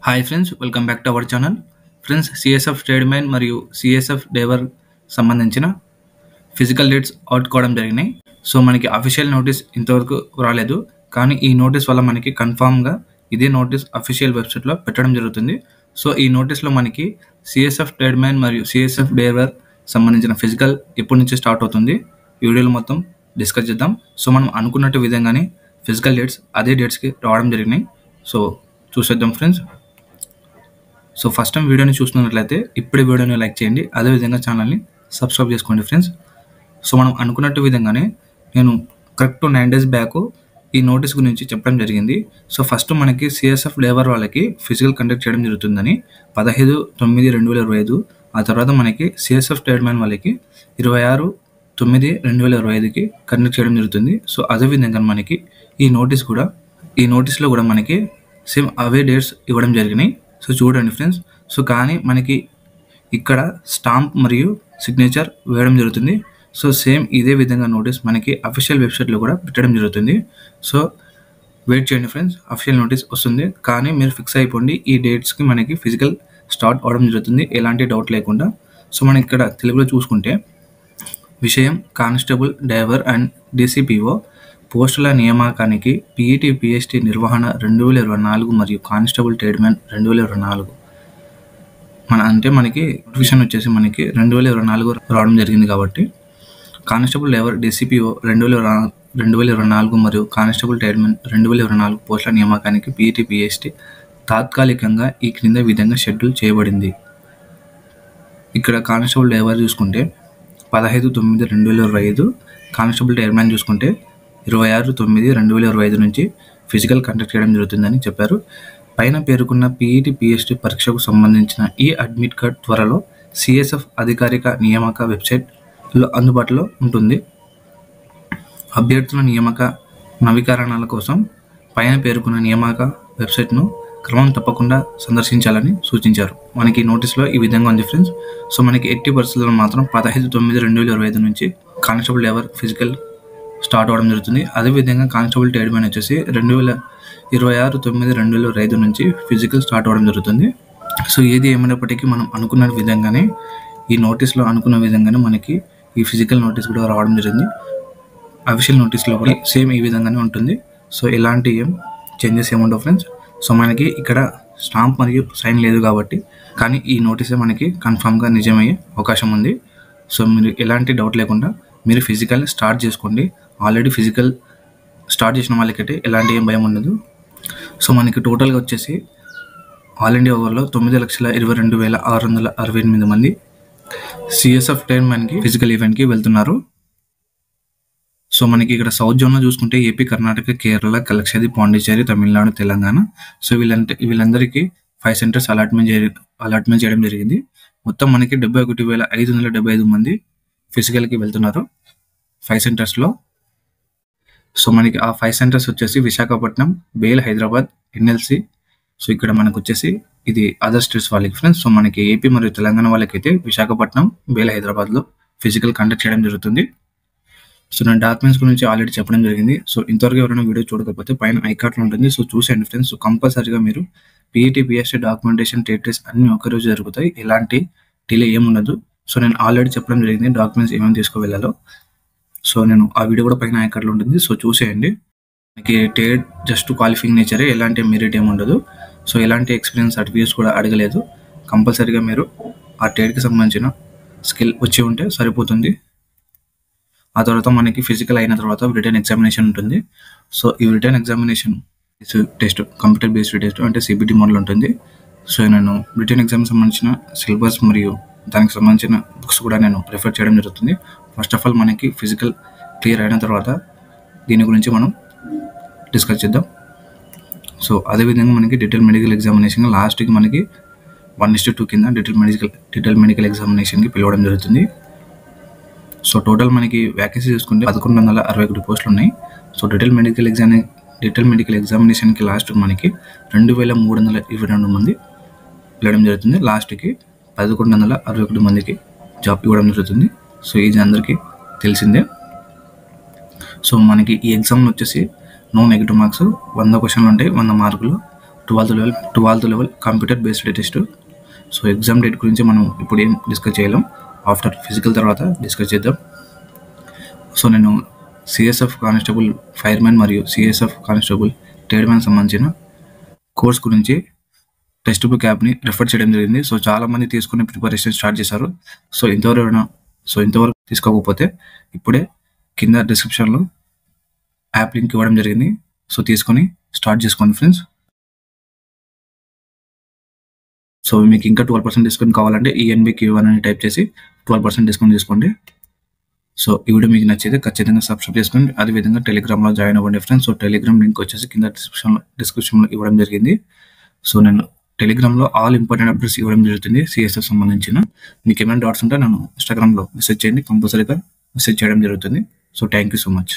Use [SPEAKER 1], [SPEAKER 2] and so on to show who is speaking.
[SPEAKER 1] Hi friends, welcome back to our channel. Friends, CSF tradesmen మరియు CSF డేవర్ సంబంధించిన physical dates out కావడం జరిగినాయి. So మనకి అఫీషియల్ నోటీస్ ఇంతవరకు రాలేదు, కానీ ఈ నోటీస్ వల్ల మనకి కన్ఫామ్గా ఇదే నోటీస్ అఫీషియల్ వెబ్సైట్లో పెట్టడం జరుగుతుంది. సో ఈ నోటీస్లో మనకి సిఎస్ఎఫ్ ట్రేడ్మెన్ మరియు సిఎస్ఎఫ్ డేవర్ సంబంధించిన ఫిజికల్ ఎప్పటి నుంచి స్టార్ట్ అవుతుంది ఈ వీడియోలో మొత్తం డిస్కస్ చేద్దాం. సో మనం అనుకున్నట్టు విధంగానే ఫిజికల్ డేట్స్ అదే డేట్స్కి రావడం జరిగినాయి. సో చూసేద్దాం ఫ్రెండ్స్. సో ఫస్ట్ టైం వీడియోని చూస్తున్నట్లయితే ఇప్పుడే వీడియోని లైక్ చేయండి, అదేవిధంగా ఛానల్ని సబ్స్క్రైబ్ చేసుకోండి ఫ్రెండ్స్. సో మనం అనుకున్నట్టు విధంగానే నేను కరెక్ట్ 9 days బ్యాక్ ఈ నోటీస్ గురించి చెప్పడం జరిగింది. సో ఫస్ట్ మనకి సిఎస్ఎఫ్ లేబర్ వాళ్ళకి ఫిజికల్ కండక్ట్ చేయడం జరుగుతుందని 15/9/2025. ఆ తర్వాత మనకి సిఎస్ఎఫ్ ట్రేడ్మెన్ వాళ్ళకి 26/9/2025కి కండక్ట్ చేయడం జరుగుతుంది. సో అదేవిధంగా మనకి ఈ నోటీస్లో కూడా మనకి సేమ్ అవే డేట్స్ ఇవ్వడం జరిగినాయి. సో చూడండి ఫ్రెండ్స్. సో కానీ మనకి ఇక్కడ స్టాంప్ మరియు సిగ్నేచర్ వేయడం జరుగుతుంది. సో సేమ్ ఇదే విధంగా నోటీస్ మనకి అఫీషియల్ వెబ్సైట్లో కూడా పెట్టడం జరుగుతుంది. సో వెయిట్ చేయండి ఫ్రెండ్స్, అఫీషియల్ నోటీస్ వస్తుంది. కానీ మీరు ఫిక్స్ అయిపోండి, ఈ డేట్స్కి మనకి ఫిజికల్ స్టార్ట్ అవడం జరుగుతుంది, ఎలాంటి డౌట్ లేకుండా. సో మనం ఇక్కడ తెలుగులో చూసుకుంటే, విషయం కానిస్టేబుల్ డైవర్ అండ్ డిసిపిఓ పోస్టుల నియామకానికి పీఈటీ పిఎస్టీ నిర్వహణ 2024 మరియు కానిస్టేబుల్ ట్రేడ్మెన్ 2024 మనకి నోటిఫికేషన్ వచ్చేసి మనకి 2024 రావడం జరిగింది. కాబట్టి కానిస్టేబుల్ డైవర్ డిసిపిఓ 2024 మరియు కానిస్టేబుల్ ట్రేడ్మెన్ 2024 పోస్టుల నియామకానికి పీఈటీ పిఎస్టీ తాత్కాలికంగా ఈ క్రింద విధంగా షెడ్యూల్ చేయబడింది. ఇక్కడ కానిస్టేబుల్ డైవర్ చూసుకుంటే 15/9/2025, కానిస్టేబుల్ ట్రేడ్మెన్ చూసుకుంటే 26/9/2025 నుంచి ఫిజికల్ కండక్ట్ చేయడం జరుగుతుందని చెప్పారు. పైన పేర్కొన్న పీఈటీ పిఎస్టీ పరీక్షకు సంబంధించిన ఈ అడ్మిట్ కార్డ్ త్వరలో సిఎస్ఎఫ్ అధికారిక నియామక వెబ్సైట్లో అందుబాటులో ఉంటుంది. అభ్యర్థుల నియామక నవీకరణల కోసం పైన పేర్కొన్న నియామక వెబ్సైట్ను క్రమం తప్పకుండా సందర్శించాలని సూచించారు. మనకి నోటీస్లో ఈ విధంగా ఉంది ఫ్రెండ్స్. సో మనకి ఎట్టి పరిస్థితుల్లో మాత్రం 15/9/2025 నుంచి కానిస్టేబుల్ డైవర్ ఫిజికల్ స్టార్ట్ అవ్వడం జరుగుతుంది. అదేవిధంగా కానిస్టేబుల్ ట్రేడ్మెన్ వచ్చేసి 26/9/2025 నుంచి ఫిజికల్ స్టార్ట్ అవ్వడం జరుగుతుంది. సో ఏది ఏమైనప్పటికీ మనం అనుకున్న విధంగానే ఈ నోటీస్లో అనుకున్న విధంగానే మనకి ఈ ఫిజికల్ నోటీస్ కూడా రావడం జరిగింది. అఫీషియల్ నోటీస్లో కూడా సేమ్ ఈ విధంగానే ఉంటుంది. సో ఎలాంటి చేంజెస్ ఏముండవు ఫ్రెండ్స్. సో మనకి ఇక్కడ స్టాంప్ మరియు సైన్ లేదు కాబట్టి, కానీ ఈ నోటీసే మనకి కన్ఫామ్గా నిజమయ్యే అవకాశం ఉంది. సో మీరు ఎలాంటి డౌట్ లేకుండా మీరు ఫిజికల్ స్టార్ట్ చేసుకోండి. ఆల్రెడీ ఫిజికల్ స్టార్ట్ చేసిన వాళ్ళకైతే ఎలాంటి భయం ఉండదు. సో మనకి టోటల్గా వచ్చేసి ఆల్ ఇండియా ఓవర్లో 9,22,668 మంది సిఎస్ఎఫ్ ట్రేడ్మెన్కి ఫిజికల్ ఈవెంట్కి వెళ్తున్నారు. సో మనకి ఇక్కడ సౌత్ జోన్లో చూసుకుంటే ఏపీ, కర్ణాటక, కేరళ, కలక్షది, పాండిచ్చేరి, తమిళనాడు, తెలంగాణ. సో వీళ్ళందరికీ 5 centers అలాట్మెంట్ చేయడం జరిగింది. మొత్తం మనకి 71,575 మంది ఫిజికల్కి వెళ్తున్నారు 5 centersలో. సో మనకి ఆ 5 centers వచ్చేసి Visakhapatnam, bale, Hyderabad, NLC. So ఇక్కడ మనకు వచ్చేసి ఇది అదర్ స్టేట్స్ వాళ్ళకి ఫ్రెండ్స్. సో మనకి ఏపీ మరియు తెలంగాణ వాళ్ళకైతే విశాఖపట్నం, బేల్, హైదరాబాద్లో ఫిజికల్ కండక్ట్ చేయడం జరుగుతుంది. సో నేను డాక్యుమెంట్స్ గురించి ఆల్రెడీ చెప్పడం జరిగింది. సో ఇంతవరకు ఎవరైనా వీడియో చూడకపోతే పైన ఐకార్డ్లో ఉంటుంది, సో చూసేయండి ఫ్రెండ్స్. సో కంపల్సరీగా మీరు పీఈటీ పిఎస్టీ డాక్యుమెంటేషన్ టెస్ట్ అన్ని ఒక్కరోజు జరుగుతాయి, ఎలాంటి డిలే ఏముండదు. సో నేను ఆల్రెడీ చెప్పడం జరిగింది డాక్యుమెంట్స్ ఏమేమి తీసుకువెళ్ళాలో. సో నేను ఆ వీడియో కూడా పైన ఐకార్డ్లో ఉంటుంది, సో చూసేయండి. మనకి టేడ్ జస్ట్ క్వాలిఫైయింగ్ నేచరే, ఎలాంటి మెరిట్ ఏముండదు. సో ఎలాంటి ఎక్స్పీరియన్స్ సర్టిఫికేట్స్ కూడా అడగలేదు. కంపల్సరీగా మీరు ఆ టేడ్కి సంబంధించిన స్కిల్ వచ్చి ఉంటే సరిపోతుంది. ఆ తర్వాత మనకి ఫిజికల్ అయిన తర్వాత రిటర్న్ ఎగ్జామినేషన్ ఉంటుంది. సో ఈ written examination test computer based test అంటే సిబిటి మోడల్ ఉంటుంది. సో నేను రిటర్న్ ఎగ్జామ్కి సంబంధించిన సిలబస్ మరియు దానికి సంబంధించిన బుక్స్ కూడా నేను రిఫర్ చేయడం జరుగుతుంది. ఫస్ట్ ఆఫ్ ఆల్ మనకి ఫిజికల్ క్లియర్ అయిన తర్వాత దీని గురించి మనం డిస్కస్ చేద్దాం. సో అదేవిధంగా మనకి డీటెయిల్ మెడికల్ ఎగ్జామినేషన్ లాస్ట్కి మనకి 1:2 కింద డీటెయిల్ మెడికల్ ఎగ్జామినేషన్కి పిలవడం జరుగుతుంది. సో టోటల్ మనకి వ్యాకెన్సీ చూసుకుంటే 1161 పోస్టులు ఉన్నాయి. సో డీటెయిల్ మెడికల్ ఎగ్జామినేషన్కి లాస్ట్ మనకి 2,322 మంది వెళ్ళడం జరుగుతుంది. లాస్ట్కి 1161 మందికి జాబ్ ఇవ్వడం జరుగుతుంది. సో ఇది అందరికీ తెలిసిందే. సో మనకి ఈ ఎగ్జామ్లో వచ్చేసి నో నెగిటివ్ మార్క్స్, 100 క్వశ్చన్లు ఉంటాయి, 100 మార్కులు. Twelfth level computer based test. So exam date గురించి మనం ఇప్పుడు ఏం డిస్కస్ చేయలేం, ఆఫ్టర్ ఫిజికల్ తర్వాత డిస్కస్ చేద్దాం. సో నేను సిఎస్ఎఫ్ కానిస్టేబుల్ ఫైర్మ్యాన్ మరియు సిఎస్ఎఫ్ కానిస్టేబుల్ ట్రేడ్మ్యాన్ సంబంధించిన కోర్స్ గురించి టెక్స్ట్ బుక్ యాప్ని రెఫర్ చేయడం జరిగింది. సో చాలామంది తీసుకుని ప్రిపరేషన్ స్టార్ట్ చేశారు. సో ఇంతవరకు తీసుకోకపోతే ఇప్పుడే కింద డిస్క్రిప్షన్లో యాప్ లింక్ ఇవ్వడం జరిగింది. సో తీసుకొని స్టార్ట్ చేసుకోండి ఫ్రెండ్స్. సో మీకు ఇంకా 12% డిస్కౌంట్ కావాలంటే ENBQ1 అని టైప్ చేసి 12% డిస్కౌంట్ తీసుకోండి. సో ఈ వీడియో మీకు నచ్చితే ఖచ్చితంగా సబ్స్క్రైబ్ చేసుకోండి. అదేవిధంగా టెలిగ్రామ్లో జాయిన్ అవ్వండి ఫ్రెండ్స్. సో టెలిగ్రామ్ లింక్ వచ్చేసి కింద డిస్క్రిప్షన్లో ఇవ్వడం జరిగింది. సో నేను టెలిగ్రామ్లో ఆల్ ఇంపార్టెంట్ అప్డేట్స్ ఇవ్వడం జరుగుతుంది సిఎస్ఎఫ్ సంబంధించిన. మీకు ఏమైనా డౌట్స్ ఉంటే నన్ను ఇన్స్టాగ్రామ్లో మెసేజ్ చేయండి, కంపల్సరీగా మెసేజ్ చేయడం జరుగుతుంది. So thank you so much.